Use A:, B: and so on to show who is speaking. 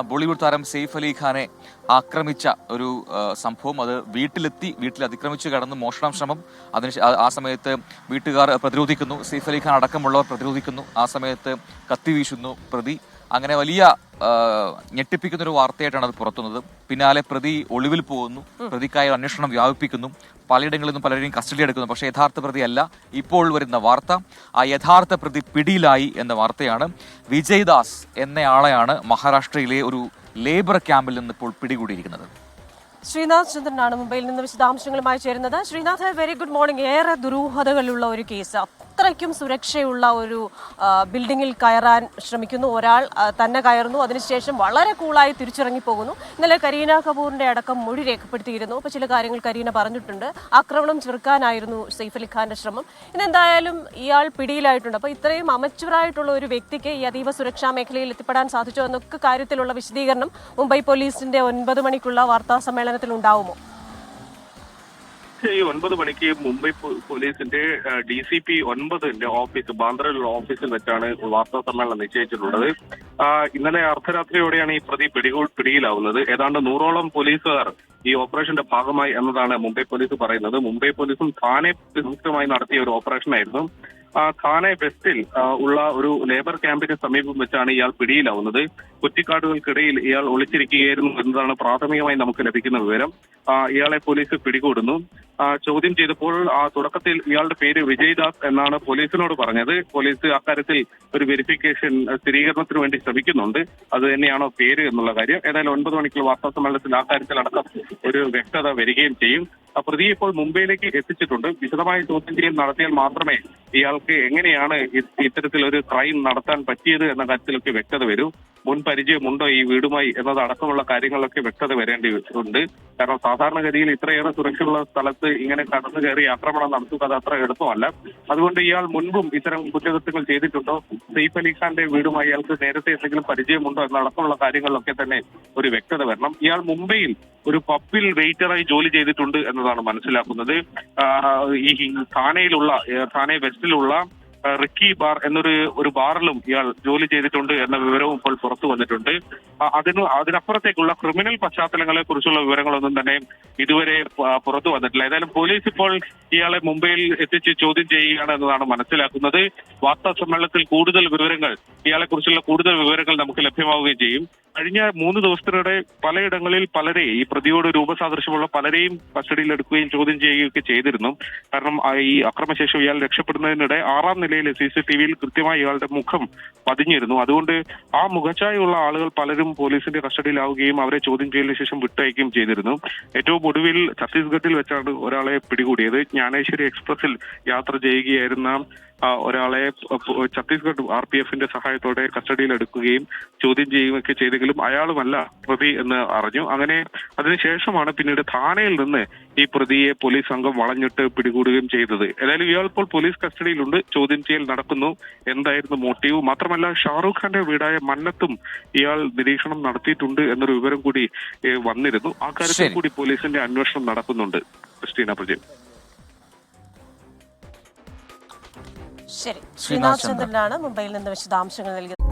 A: ബോളിവുഡ് താരം സെയ്ഫ് അലി ഖാനെ ആക്രമിച്ച ഒരു സംഭവം. അത് വീട്ടിൽ അതിക്രമിച്ച് കടന്ന് മോഷണം ശ്രമം. ആ സമയത്ത് വീട്ടുകാർ പ്രതിരോധിക്കുന്നു, സെയ്ഫ് അലി ഖാൻ അടക്കമുള്ളവർ പ്രതിരോധിക്കുന്നു. ആ സമയത്ത് കത്തി വീശുന്നു പ്രതി. അങ്ങനെ വലിയ ഞെട്ടിപ്പിക്കുന്നൊരു വാർത്തയായിട്ടാണ് അത് പുറത്തുന്നത്. പിന്നാലെ പ്രതി ഒളിവിൽ പോകുന്നു, പ്രതിക്കായ അന്വേഷണം വ്യാപിപ്പിക്കുന്നു, പലയിടങ്ങളിൽ നിന്നും പലരെയും കസ്റ്റഡി എടുക്കുന്നു. പക്ഷേ യഥാർത്ഥ പ്രതി അല്ല. ഇപ്പോൾ വരുന്ന വാർത്ത ആ യഥാർത്ഥ പ്രതി പിടിയിലായി എന്ന വാർത്തയാണ്. വിജയ്ദാസ് എന്നയാളെയാണ് മഹാരാഷ്ട്രയിലെ ഒരു ലേബർ ക്യാമ്പിൽ നിന്ന് ഇപ്പോൾ പിടികൂടിയിരിക്കുന്നത്.
B: ശ്രീനാഥ് ചന്ദ്രനാണ് മുംബൈയിൽ നിന്ന് വിശദാംശങ്ങളുമായി ചേരുന്നത്. Sreenath, very good morning. ഏറെ ദുരൂഹതകളുള്ള ഒരു കേസ്. അത്രയ്ക്കും സുരക്ഷയുള്ള ഒരു ബിൽഡിങ്ങിൽ കയറാൻ ശ്രമിക്കുന്നു ഒരാൾ, തന്നെ കയറുന്നു, അതിനുശേഷം വളരെ കൂളായി തിരിച്ചിറങ്ങി പോകുന്നു. ഇന്നലെ കരീന കപൂറിന്റെ അടക്കം മൊഴി രേഖപ്പെടുത്തിയിരുന്നു. അപ്പോൾ ചില കാര്യങ്ങൾ കരീന പറഞ്ഞിട്ടുണ്ട്. ആക്രമണം ചെറുക്കാനായിരുന്നു സെയ്ഫ് അലി ഖാന്റെ ശ്രമം. ഇന്നെന്തായാലും ഇയാൾ പിടിയിലായിട്ടുണ്ട്. അപ്പോൾ ഇത്രയും അമച്വറായിട്ടുള്ള ഒരു വ്യക്തിക്ക് ഈ അതീവ സുരക്ഷാ മേഖലയിൽ എത്തിപ്പെടാൻ സാധിച്ചോ എന്നൊക്കെ കാര്യത്തിലുള്ള വിശദീകരണം മുംബൈ പോലീസിന്റെ 9 മണിക്കുള്ള വാർത്താ സമ്മേളനത്തിൽ ഉണ്ടാവുമോ?
C: ഈ 9 മണിക്ക് മുംബൈ പോലീസിന്റെ DCP 9 ഓഫീസ്, ബാന്ദ്രയിലുള്ള ഓഫീസിൽ വെച്ചാണ് വാർത്താ സമ്മേളനം നിശ്ചയിച്ചിട്ടുള്ളത്. ഇന്നലെ അർദ്ധരാത്രിയോടെയാണ് ഈ പ്രതി പിടിയിലാവുന്നത്. ഏതാണ്ട് 100ഓളം പോലീസുകാർ ഈ ഓപ്പറേഷന്റെ ഭാഗമായി എന്നതാണ് മുംബൈ പോലീസ് പറയുന്നത്. മുംബൈ പോലീസും താനെ സംയുക്തമായി നടത്തിയ ഒരു ഓപ്പറേഷൻ ആയിരുന്നു. താനെ വെസ്റ്റിൽ ഉള്ള ഒരു ലേബർ ക്യാമ്പിന് സമീപം വെച്ചാണ് ഇയാൾ പിടിയിലാവുന്നത്. കുറ്റിക്കാടുകൾക്കിടയിൽ ഇയാൾ ഒളിച്ചിരിക്കുകയായിരുന്നു എന്നതാണ് പ്രാഥമികമായി നമുക്ക് ലഭിക്കുന്ന വിവരം. ഇയാളെ പോലീസ് പിടികൂടുന്നു. ചോദ്യം ചെയ്തപ്പോൾ തുടക്കത്തിൽ ഇയാളുടെ പേര് വിജയ്ദാസ് എന്നാണ് പോലീസിനോട് പറഞ്ഞത്. പോലീസ് അക്കാര്യത്തിൽ ഒരു വെരിഫിക്കേഷൻ സ്ഥിരീകരണത്തിന് വേണ്ടി ശ്രമിക്കുന്നുണ്ട്. അത് തന്നെയാണോ പേര് എന്നുള്ള കാര്യം. ഏതായാലും 9 മണിക്കുള്ള വാർത്താ സമ്മേളനത്തിൽ ആ കാര്യത്തിലടക്കം ഒരു വ്യക്തത വരികയും ചെയ്യും. പ്രതിയെ ഇപ്പോൾ മുംബൈയിലേക്ക് എത്തിച്ചിട്ടുണ്ട്. വിശദമായ ചോദ്യം ചെയ്യൽ നടത്തിയാൽ മാത്രമേ ഇയാൾക്ക് എങ്ങനെയാണ് ഇത്തരത്തിലൊരു ക്രൈം നടത്താൻ പറ്റിയത് എന്ന കാര്യത്തിലൊക്കെ വ്യക്തത വരൂ. മുൻ പരിചയമുണ്ടോ ഈ വീടുമായി എന്നതടക്കമുള്ള കാര്യങ്ങളിലൊക്കെ വ്യക്തത വരേണ്ടതുണ്ട്. കാരണം സാധാരണഗതിയിൽ ഇത്രയേറെ സുരക്ഷയുള്ള സ്ഥലത്ത് ഇങ്ങനെ കടന്നു കയറി ആക്രമണം നടത്തുക അത് അത്ര എളുപ്പമല്ല. അതുകൊണ്ട് ഇയാൾ മുൻപും ഇത്തരം കുറ്റകൃത്യങ്ങൾ ചെയ്തിട്ടുണ്ടോ, സെയ്ഫ് അലി ഖാന്റെ വീടുമായി ഇയാൾക്ക് നേരത്തെ എന്തെങ്കിലും പരിചയമുണ്ടോ എന്നടക്കമുള്ള കാര്യങ്ങളിലൊക്കെ തന്നെ ഒരു വ്യക്തത വരണം. ഇയാൾ മുംബൈയിൽ ഒരു പബ്ബിൽ വെയിറ്ററായി ജോലി ചെയ്തിട്ടുണ്ട് എന്നതാണ് മനസ്സിലാക്കുന്നത്. ഈ താനെ വെസ്റ്റിലുള്ള റിക്കി ബാർ എന്നൊരു ബാറിലും ഇയാൾ ജോലി ചെയ്തിട്ടുണ്ട് എന്ന വിവരവും ഇപ്പോൾ പുറത്തു വന്നിട്ടുണ്ട്. അതിനപ്പുറത്തേക്കുള്ള ക്രിമിനൽ പശ്ചാത്തലങ്ങളെ കുറിച്ചുള്ള വിവരങ്ങളൊന്നും തന്നെ ഇതുവരെ പുറത്തു വന്നിട്ടില്ല. ഏതായാലും പോലീസ് ഇപ്പോൾ ഇയാളെ മുംബൈയിൽ എത്തിച്ച് ചോദ്യം ചെയ്യുകയാണ് എന്നതാണ് മനസ്സിലാക്കുന്നത്. വാർത്താ സമ്മേളനത്തിൽ ഇയാളെ കുറിച്ചുള്ള കൂടുതൽ വിവരങ്ങൾ നമുക്ക് ലഭ്യമാവുകയും ചെയ്യും. കഴിഞ്ഞ 3 ദിവസത്തിനിടെ പലയിടങ്ങളിൽ ഈ പ്രതിയോട് രൂപസാദൃശ്യമുള്ള പലരെയും കസ്റ്റഡിയിൽ എടുക്കുകയും ചോദ്യം ചെയ്യുകയൊക്കെ ചെയ്തിരുന്നു. കാരണം ഈ അക്രമശേഷം ഇയാൾ രക്ഷപ്പെടുന്നതിനിടെ 6ാം നിലയിലെ CCTVയിൽ കൃത്യമായി ഇയാളുടെ മുഖം പതിഞ്ഞിരുന്നു. അതുകൊണ്ട് ആ മുഖഛായുള്ള ആളുകൾ പലരും പോലീസിന്റെ കസ്റ്റഡിയിലാവുകയും അവരെ ചോദ്യം ചെയ്യലിന് ശേഷം വിട്ടയക്കുകയും ചെയ്തിരുന്നു. ഏറ്റവും ഒടുവിൽ ഛത്തീസ്ഗഡിൽ വെച്ചാണ് ഒരാളെ പിടികൂടിയത്. ജ്ഞാനേശ്വരി എക്സ്പ്രസിൽ യാത്ര ചെയ്യുകയായിരുന്ന ഒരാളെ ഛത്തീസ്ഗഡ് RPFന്റെ സഹായത്തോടെ കസ്റ്റഡിയിൽ എടുക്കുകയും ചോദ്യം ചെയ്യുകയൊക്കെ ചെയ്തെങ്കിലും അയാളുമല്ല പ്രതി എന്ന് അറിഞ്ഞു. അങ്ങനെ അതിനുശേഷമാണ് പിന്നീട് ഥാനയിൽ നിന്ന് ഈ പ്രതിയെ പോലീസ് സംഘം വളഞ്ഞിട്ട് പിടികൂടുകയും ചെയ്തത്. ഏതായാലും ഇയാൾ ഇപ്പോൾ പോലീസ് കസ്റ്റഡിയിലുണ്ട്. ചോദ്യം ചെയ്യൽ നടക്കുന്നു. എന്തായിരുന്നു മോട്ടീവ്? മാത്രമല്ല ഷാറൂഖ് ഖാന്റെ വീടായ മന്നത്തും ഇയാൾ നിരീക്ഷണം നടത്തിയിട്ടുണ്ട് എന്നൊരു വിവരം കൂടി വന്നിരുന്നു. ആ കാര്യത്തിൽ കൂടി പോലീസിന്റെ അന്വേഷണം നടക്കുന്നുണ്ട്. ക്രിസ്റ്റീന പ്രജൻ.
B: ശരി, ശ്രീനാഥ് ചന്ദ്രനാണ് മുംബൈയിൽ നിന്ന് വിശദാംശങ്ങൾ നൽകിയത്.